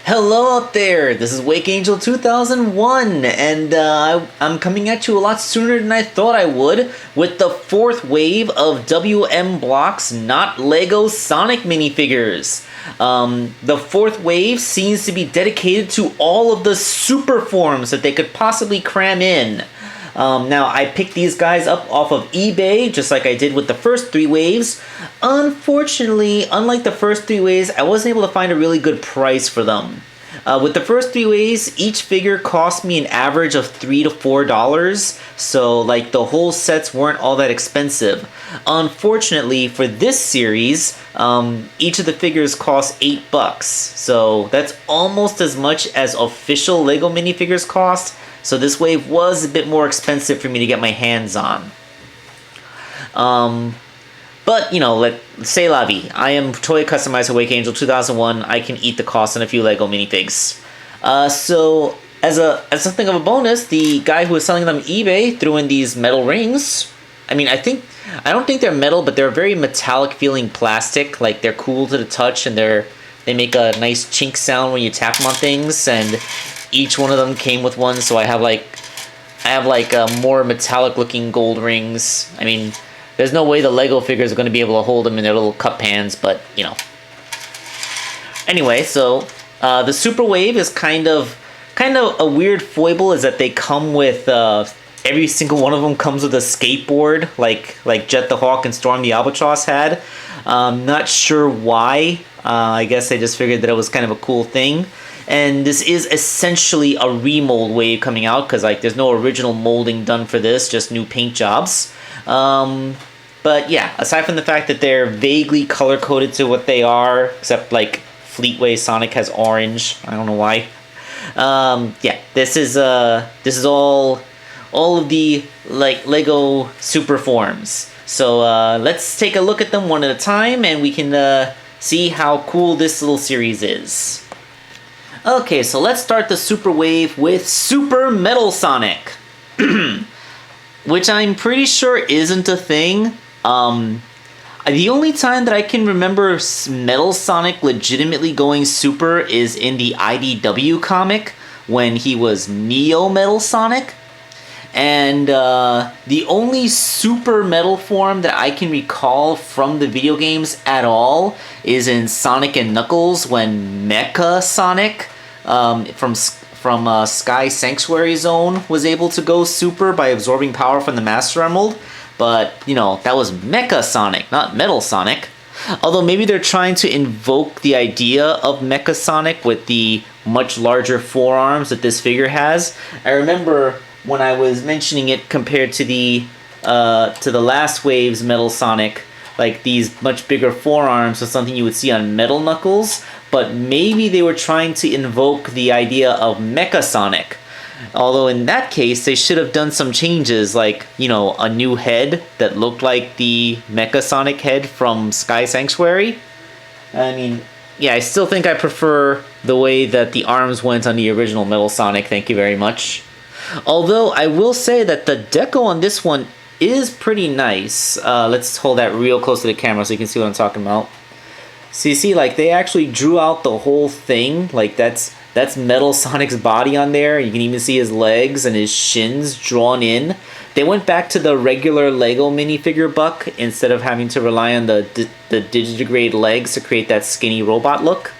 Hello out there, this is Wake Angel 2001, and I'm coming at you a lot sooner than I thought I would with the fourth wave of WM Block's Not Lego Sonic minifigures. The fourth wave seems to be dedicated to all of the super forms that they could possibly cram in. Now, I picked these guys up off of eBay, just like I did with the first three waves. Unfortunately, unlike the first three waves, I wasn't able to find a really good price for them. With the first three waves, each figure cost me an average of $3 to $4, so like the whole sets weren't all that expensive. Unfortunately, for this series, each of the figures cost $8, so that's almost as much as official Lego minifigures cost. So this wave was a bit more expensive for me to get my hands on. But, you know, say la vie. I am toy customizer Wake Angel 2001. I can eat the cost on a few Lego minifigs. So, as something of a bonus, the guy who was selling them on eBay threw in these metal rings. I mean, I don't think they're metal, but they're very metallic feeling plastic. Like, they're cool to the touch, and they make a nice chink sound when you tap them on things, and each one of them came with one, so I have more metallic looking gold rings. I mean, there's no way the Lego figures are going to be able to hold them in their little cup hands, but you know. Anyway, so the Super Wave is kind of a weird foible, is that they come with every single one of them comes with a skateboard, like Jet the Hawk and Storm the Albatross had. Not sure why. I guess they just figured that it was kind of a cool thing. And this is essentially a remold wave coming out, because like there's no original molding done for this, just new paint jobs. But yeah, aside from the fact that they're vaguely color coded to what they are, except like Fleetways Sonic has orange. I don't know why. Yeah, this is all of the like Lego super forms. So let's take a look at them one at a time, and we can see how cool this little series is. Okay, so let's start the Super Wave with Super Metal Sonic, which I'm pretty sure isn't a thing. The only time that I can remember Metal Sonic legitimately going super is in the IDW comic, when he was Neo Metal Sonic. And the only super metal form that I can recall from the video games at all is in Sonic and Knuckles, when Mecha Sonic from Sky Sanctuary Zone was able to go super by absorbing power from the Master Emerald. But, you know, that was Mecha Sonic, not Metal Sonic. Although maybe they're trying to invoke the idea of Mecha Sonic with the much larger forearms that this figure has. I remember when I was mentioning it compared to the last wave's Metal Sonic, like these much bigger forearms was something you would see on Metal Knuckles, but maybe they were trying to invoke the idea of Mecha Sonic. Although in that case, they should have done some changes, like, you know, a new head that looked like the Mecha Sonic head from Sky Sanctuary. I mean, yeah, I still think I prefer the way that the arms went on the original Metal Sonic, thank you very much. Although, I will say that the deco on this one is pretty nice. Let's hold that real close to the camera so you can see what I'm talking about. So you see, like, they actually drew out the whole thing. Like, that's Metal Sonic's body on there. You can even see his legs and his shins drawn in. They went back to the regular Lego minifigure buck instead of having to rely on the Digidegrade legs to create that skinny robot look.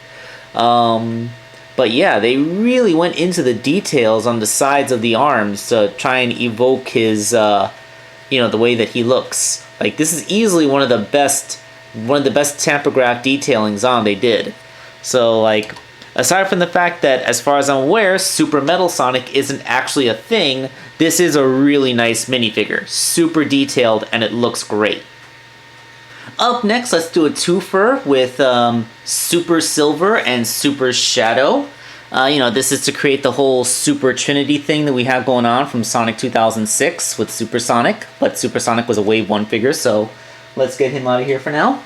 But yeah, they really went into the details on the sides of the arms to try and evoke his, you know, the way that he looks. Like, this is easily one of the best tampograph detailings on they did. So, like, aside from the fact that, as far as I'm aware, Super Metal Sonic isn't actually a thing, this is a really nice minifigure. Super detailed, and it looks great. Up next, let's do a twofer with Super Silver and Super Shadow. You know, this is to create the whole Super Trinity thing that we have going on from Sonic 2006 with Super Sonic. But Super Sonic was a Wave 1 figure, so let's get him out of here for now.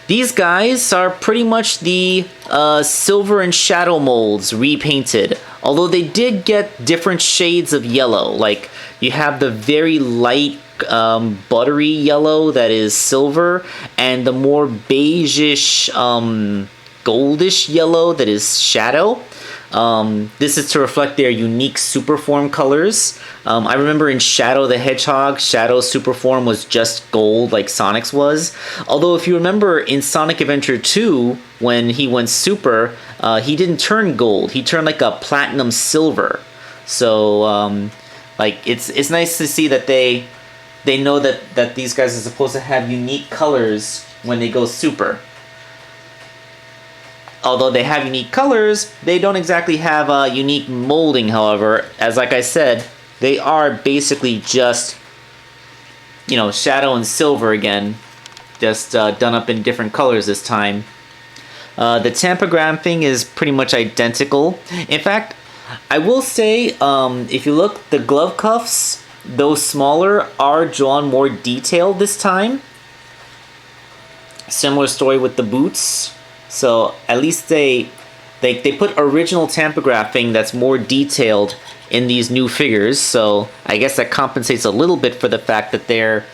These guys are pretty much the Silver and Shadow molds repainted. Although they did get different shades of yellow. Like, you have the very light buttery yellow that is Silver, and the more beige-ish goldish yellow that is Shadow. This is to reflect their unique superform colors. I remember in Shadow the Hedgehog, Shadow's superform was just gold like Sonic's was. Although if you remember in Sonic Adventure 2, when he went super, he didn't turn gold. He turned like a platinum silver. So like it's nice to see that they know that these guys are supposed to have unique colors when they go super. Although they have unique colors, they don't exactly have a unique molding, however. As like I said, they are basically just, you know, Shadow and Silver again. Just done up in different colors this time. The tampography is pretty much identical. In fact, I will say, if you look, the glove cuffs, though smaller, are drawn more detailed this time. Similar story with the boots. So at least they put original tampography that's more detailed in these new figures. So I guess that compensates a little bit for the fact that they're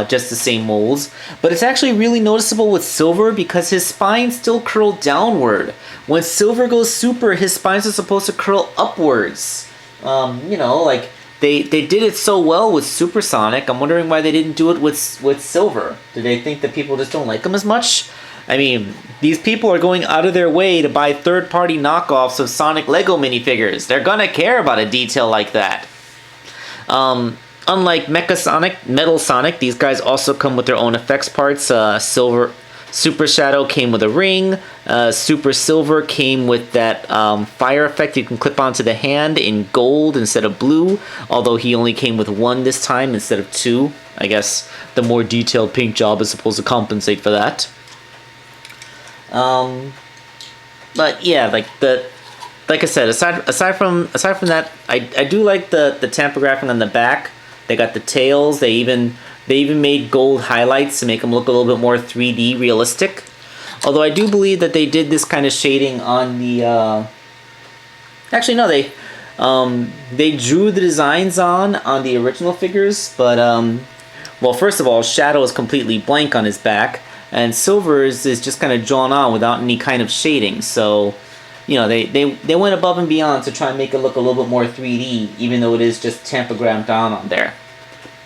just the same molds. But it's actually really noticeable with Silver because his spines still curl downward. When Silver goes super, his spines are supposed to curl upwards. You know, like they did it so well with Super Sonic. I'm wondering why they didn't do it with Silver. Do they think that people just don't like him as much? I mean, these people are going out of their way to buy third-party knockoffs of Sonic Lego minifigures. They're gonna care about a detail like that. Unlike Mecha Sonic, Metal Sonic, these guys also come with their own effects parts. Super Shadow came with a ring. Super Silver came with that fire effect you can clip onto the hand in gold instead of blue. Although he only came with one this time instead of two. I guess the more detailed paint job is supposed to compensate for that. But yeah, like I said, aside from that, I do like the tampography on the back. They got the tails. They even made gold highlights to make them look a little bit more 3D realistic. Although I do believe that they did this kind of shading on the actually no, they drew the designs on the original figures, but well, first of all, Shadow is completely blank on his back. And Silver is just kind of drawn on without any kind of shading. So, you know, they went above and beyond to try and make it look a little bit more 3D, even though it is just tampographed down on there.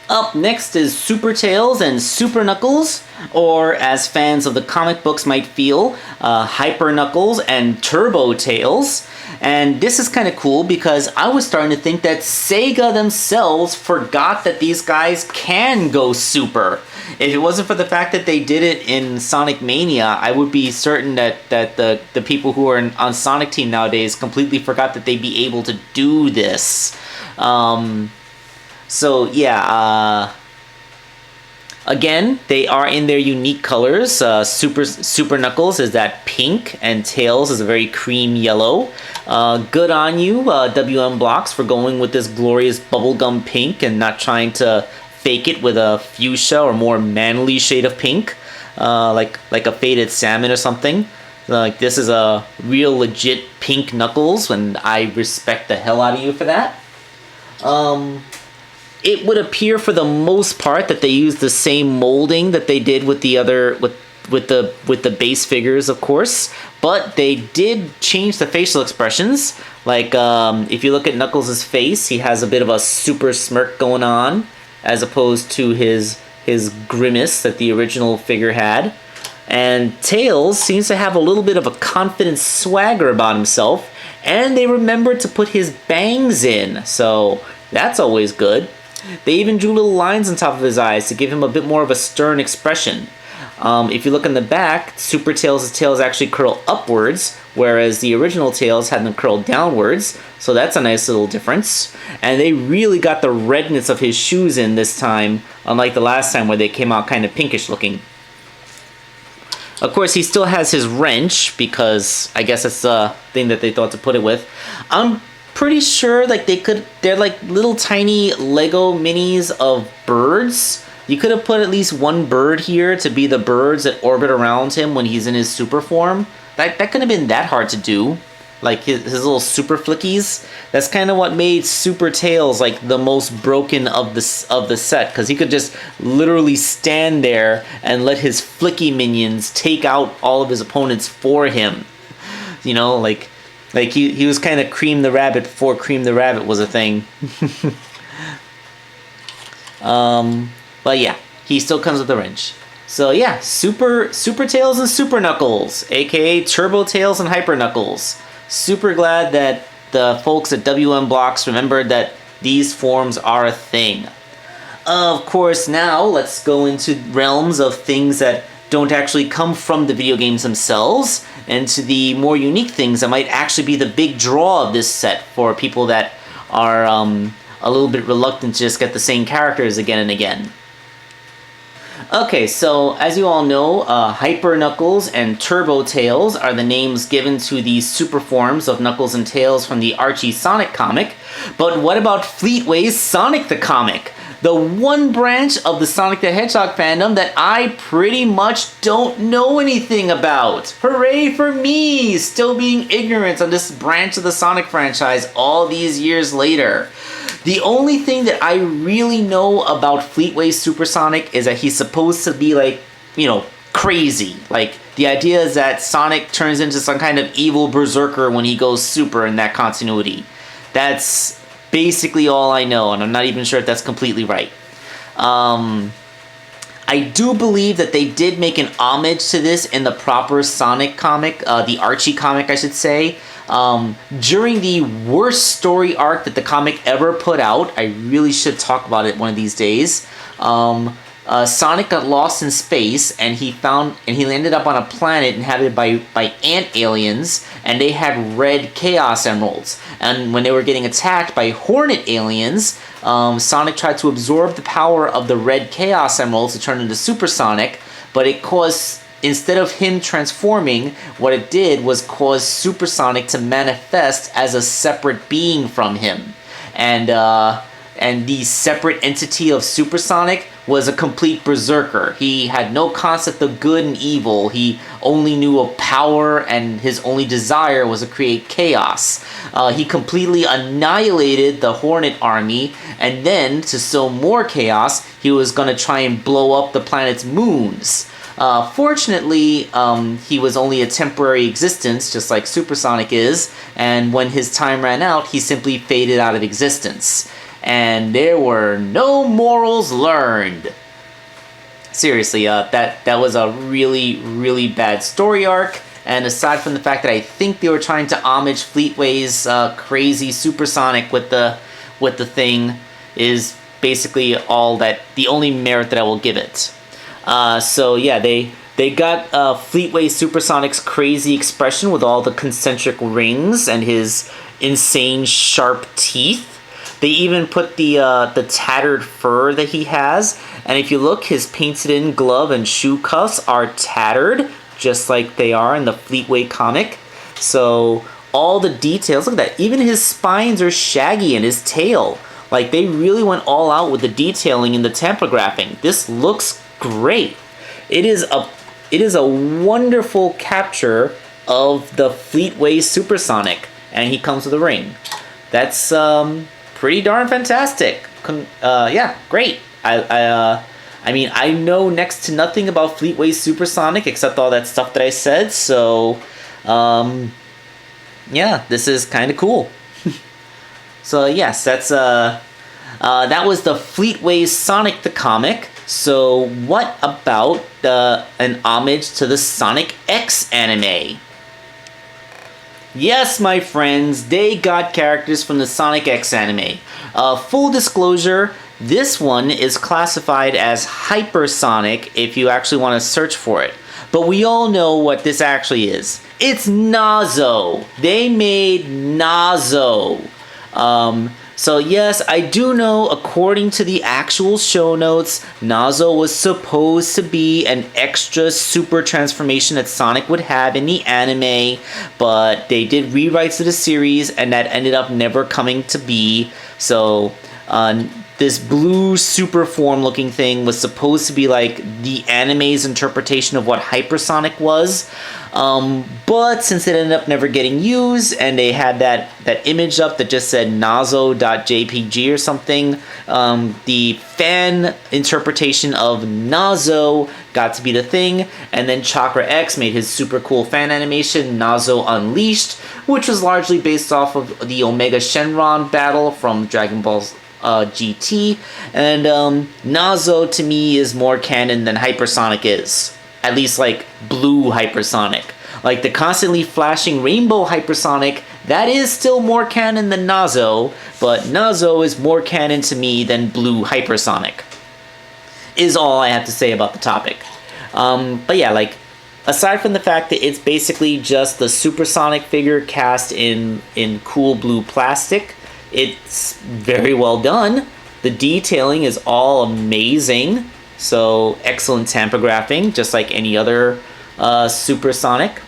Up next is Super Tails and Super Knuckles, or as fans of the comic books might feel, Hyper Knuckles and Turbo Tails. And this is kind of cool because I was starting to think that Sega themselves forgot that these guys can go super. If it wasn't for the fact that they did it in Sonic Mania, I would be certain that the people who are on Sonic Team nowadays completely forgot that they'd be able to do this. So yeah, again, they are in their unique colors. Super Knuckles is that pink, and Tails is a very cream yellow. Good on you, WM Blocks, for going with this glorious bubblegum pink and not trying to fake it with a fuchsia or more manly shade of pink, like a faded salmon or something. Like, this is a real legit pink Knuckles, and I respect the hell out of you for that. It would appear for the most part that they used the same molding that they did with the other with the base figures, of course, but they did change the facial expressions. Like, if you look at Knuckles' face, he has a bit of a super smirk going on, as opposed to his grimace that the original figure had. And Tails seems to have a little bit of a confident swagger about himself, and they remembered to put his bangs in, so that's always good. They even drew little lines on top of his eyes to give him a bit more of a stern expression. If you look in the back, Super Tails' tails actually curl upwards, whereas the original Tails had them curled downwards, so that's a nice little difference. And they really got the redness of his shoes in this time, unlike the last time where they came out kind of pinkish looking. Of course, he still has his wrench, because I guess that's the thing that they thought to put it with. I'm pretty sure like they're like little tiny Lego minis of birds. You could have put at least one bird here to be the birds that orbit around him when he's in his super form. That couldn't have been that hard to do. Like his little super flickies. That's kind of what made Super Tails like the most broken of the set, because he could just literally stand there and let his flicky minions take out all of his opponents for him. You know, like he was kind of Cream the Rabbit before Cream the Rabbit was a thing. But yeah, he still comes with a wrench. So yeah, Super Tails and Super Knuckles, aka Turbo Tails and Hyper Knuckles. Super glad that the folks at WM Blocks remembered that these forms are a thing. Of course, now let's go into realms of things that don't actually come from the video games themselves, and to the more unique things that might actually be the big draw of this set for people that are a little bit reluctant to just get the same characters again and again. Okay, so as you all know, Hyper Knuckles and Turbo Tails are the names given to these super forms of Knuckles and Tails from the Archie Sonic comic. But what about Fleetways Sonic the comic? The one branch of the Sonic the Hedgehog fandom that I pretty much don't know anything about. Hooray for me! Still being ignorant on this branch of the Sonic franchise all these years later. The only thing that I really know about Fleetways Supersonic is that he's supposed to be like, you know, crazy. Like, the idea is that Sonic turns into some kind of evil berserker when he goes super in that continuity. That's basically all I know, and I'm not even sure if that's completely right. I do believe that they did make an homage to this in the proper Sonic comic, the Archie comic, I should say. During the worst story arc that the comic ever put out, I really should talk about it one of these days. Sonic got lost in space, and he ended up on a planet inhabited by ant aliens, and they had red Chaos Emeralds. And when they were getting attacked by Hornet aliens, Sonic tried to absorb the power of the red Chaos Emeralds to turn into Supersonic, but it caused, instead of him transforming, what it did was cause Supersonic to manifest as a separate being from him. And the separate entity of Supersonic was a complete berserker. He had no concept of good and evil. He only knew of power, and his only desire was to create chaos. He completely annihilated the Hornet army, and then, to sow more chaos, he was going to try and blow up the planet's moons. Fortunately, he was only a temporary existence, just like Supersonic is, and when his time ran out, he simply faded out of existence. And there were no morals learned. Seriously, that was a really, really bad story arc. And aside from the fact that I think they were trying to homage Fleetway's crazy Supersonic with the thing, is basically the only merit that I will give it. So yeah, they got Fleetway Supersonic's crazy expression with all the concentric rings and his insane sharp teeth. They even put the tattered fur that he has, and if you look, his painted-in glove and shoe cuffs are tattered, just like they are in the Fleetway comic. So all the details, look at that, even his spines are shaggy and his tail. Like, they really went all out with the detailing in the tampography. This looks great. It is a wonderful capture of the Fleetway Supersonic, and he comes with a ring. That's pretty darn fantastic. Yeah, great. I mean, I know next to nothing about Fleetway Supersonic except all that stuff that I said, so yeah, this is kind of cool. So yes, that was the Fleetway Sonic the comic. So what about an homage to the Sonic X anime? Yes, my friends, they got characters from the Sonic X anime. Full disclosure, this one is classified as Hypersonic if you actually want to search for it. But we all know what this actually is. It's Nazo. They made Nazo. So yes, I do know, according to the actual show notes, Nazo was supposed to be an extra super transformation that Sonic would have in the anime, but they did rewrites to the series, and that ended up never coming to be. So this blue super form looking thing was supposed to be like the anime's interpretation of what hypersonic was, but since it ended up never getting used and they had that image up that just said nazo.jpg or something, the fan interpretation of Nazo got to be the thing, and then Chakra X made his super cool fan animation Nazo Unleashed, which was largely based off of the Omega Shenron battle from Dragon Ball GT, and Nazo to me is more canon than Hypersonic is. At least like blue Hypersonic. Like the constantly flashing rainbow Hypersonic, that is still more canon than Nazo, but Nazo is more canon to me than blue Hypersonic. Is all I have to say about the topic. But yeah, like, aside from the fact that it's basically just the Supersonic figure cast in cool blue plastic, it's very well done. The detailing is all amazing. So excellent tampography, just like any other Supersonic.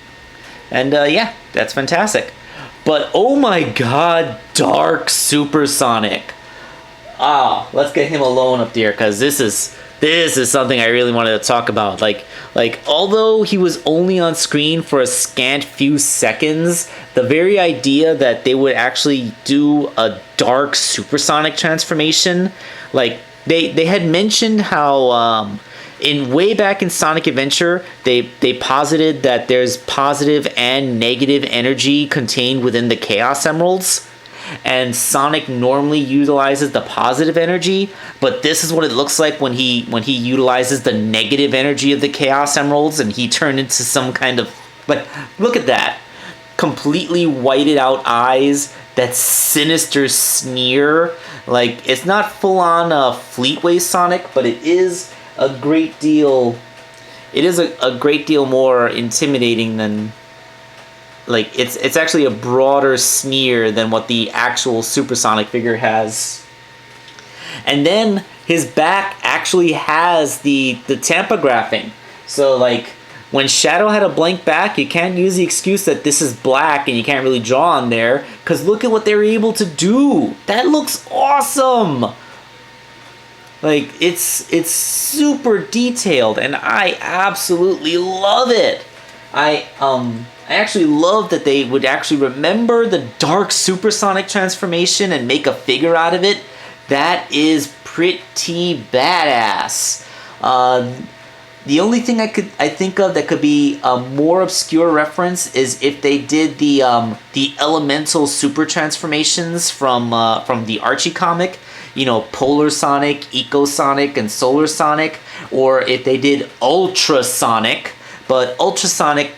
And yeah, that's fantastic. But oh my god, Dark Supersonic. Let's get him alone up there, because this is something I really wanted to talk about. Like although he was only on screen for a scant few seconds, the very idea that they would actually do a dark supersonic transformation, like they had mentioned how in way back in Sonic Adventure, they posited that there's positive and negative energy contained within the Chaos Emeralds. And Sonic normally utilizes the positive energy, but this is what it looks like when he utilizes the negative energy of the Chaos Emeralds, and he turned into some kind of, like, look at that, completely whited out eyes, that sinister sneer. Like, it's not full on Fleetways Sonic, but it is a great deal. It is a great deal more intimidating than. Like, it's actually a broader sneer than what the actual Supersonic figure has. And then his back actually has the tampography. So, like, when Shadow had a blank back, you can't use the excuse that this is black and you can't really draw on there, because look at what they were able to do. That looks awesome. Like, it's super detailed, and I absolutely love it. I actually love that they would actually remember the Dark Supersonic transformation and make a figure out of it. That is pretty badass. The only thing I think of that could be a more obscure reference is if they did the elemental super transformations from the Archie comic. You know, Polar Sonic, Eco Sonic, and Solar Sonic, or if they did Ultrasonic. But Ultrasonic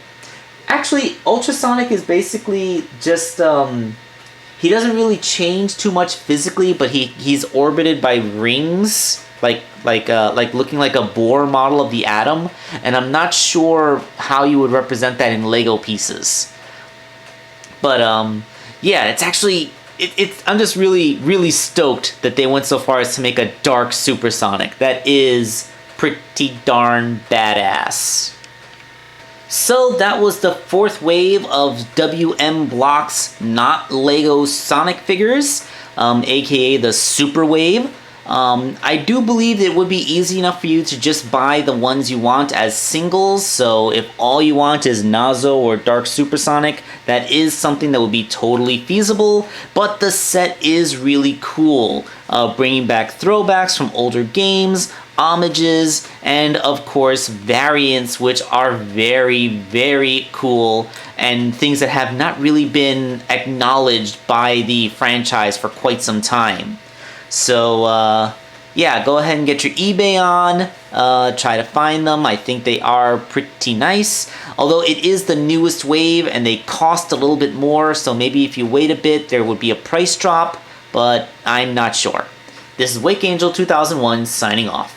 is basically just, he doesn't really change too much physically, but he's orbited by rings, like looking like a Bohr model of the atom, and I'm not sure how you would represent that in Lego pieces. But, yeah, it's actually, I'm just really, really stoked that they went so far as to make a Dark Supersonic. That is pretty darn badass. So that was the fourth wave of WM Block's not Lego Sonic figures, aka the Super Wave. I do believe it would be easy enough for you to just buy the ones you want as singles, so if all you want is Nazo or Dark Supersonic, that is something that would be totally feasible, but the set is really cool, bringing back throwbacks from older games, homages, and of course variants, which are very, very cool, and things that have not really been acknowledged by the franchise for quite some time. So yeah, go ahead and get your eBay on, try to find them. I think they are pretty nice, although it is the newest wave and they cost a little bit more, so maybe if you wait a bit there would be a price drop, but I'm not sure. This is Wake Angel 2001 signing off.